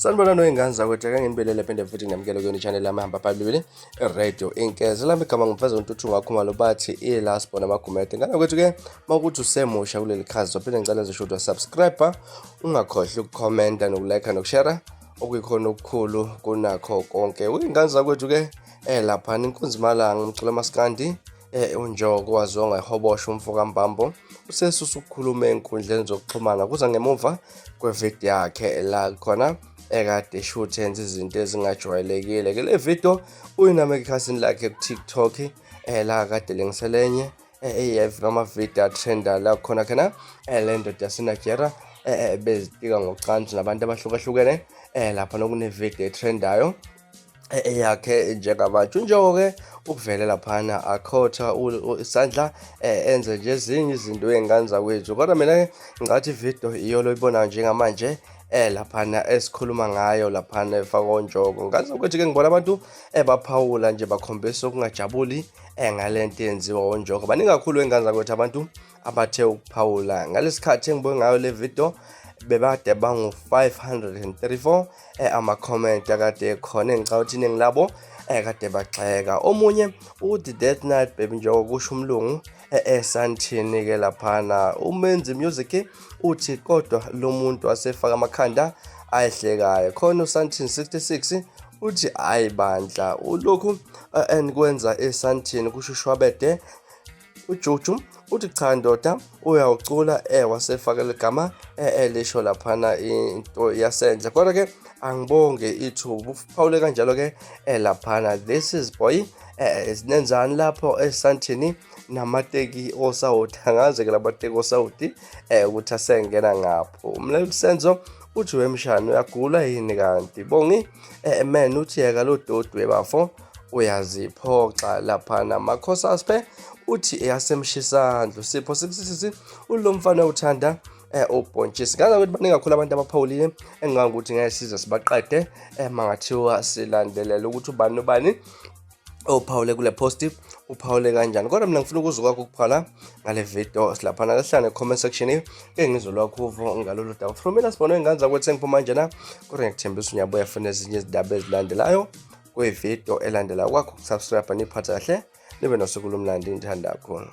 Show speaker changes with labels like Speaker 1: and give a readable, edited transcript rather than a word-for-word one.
Speaker 1: Sanibona noyingane zakwethu ake nginibelele phinde futhi nginamukele kuyona i-channel yami ehamba phambili radio Inkezi. Lami igama ngimfaza uNtuthu ngakhumalo bathi ilaspo namagumede. Ngane kwethu-ke mawukuthi usemusha kuleli khazi zophinde ngicela zisho subscriber, ungakhohlwa ukukhomenta nokulike nokushare okuyikhona okukhulu kunakho konke. Uyingane zakwethu-ke laphana inkunzi malanga umculo maskandi unjogo waziwa ngehobosho umfoka mbambo usesusa ukukhuluma enkundleni zokuxhumana kuza ngemuva kwevideo yakhe la khona ekade eshoot enza izinto ezingajwayelekile. Ke le video uyiname ekhasini lakhe ku-TikTok la kade lengiselenye ama-video atrenda la khona le ndoda yaseNigeria bezitika ngocansi nabantu abahlukahlukene lapha nokunevideo etrendayo yakhe njengabantu njengo-ke ukuvele laphana akhotha isandla enze nje ezinye izinto ey'ngane zakwethu. Kodwa mina-ke ngicathi ividiyo iyo lo ibonayo njengamanje laphana esikhuluma ngayo laphana efakwa onjogo. Ngane zakwethu-ke ngibona abantu baphawula nje bakhombisa ukungajabuli ngale nto yenziwa onjogo. Baningi kakhulu ey'ngane zakwethu abantu abathe ukuphawula ngalesi khathi engibone ngayo le video bebade bangu-534 ama-comment akade khona engicabanga ukuthi iningi labo kade bagxeka. Omunye uthi Death Night baby njengoba kusho umlungu esantini-ke laphana umenzi music uthi kodwa lo muntu wasefaka amakhanda ayehlekayo. Khona uSantin 66 uthi hayi bandla ulokhu enikwenza esantini kusho uShwabede. uJuju uthi cha ndoda uyawucula wasefaka legama elisho laphana into yasenza. Kodwa-ke angibonge ithuba uphawule kanjalo-ke laphana this is boy sinenzani lapho esantini namateki osawoti. Angazi-ke lamateki osawoti ukuthi asengena ngapho. Umlaleli Senzo uthi wemshana uyagula yini kanti bongi man uthi yeka lo dodi webafo uyaziphoxa laphana. Makhosaspe uthi yasemshisandlo Sipho 66 ulo mfana uthanda ubhontshisi. Ngaza ukuthi baningi kakhulu abantu abaphawulile engicabanga ukuthi ngeke size sibaqede mangathiwa silandelela ukuthi ubani nobani ophawule kule post uphawule kanjani. Kodwa mina ngifuna ukuzwa kwakho ukuphawula ngale video silaphana kahlale comment section ke ngizolwakho uvo ngalolu daba. From mina sibona ingane zakwethu engiphuma manje na kodwa ngikuthembisa unyabuya funa ezinye izindaba ezilandelayo kwevideo elandela kwakho. Subscribe niphatha kahle nibe nosuku lomlandi ngithanda kakhulu.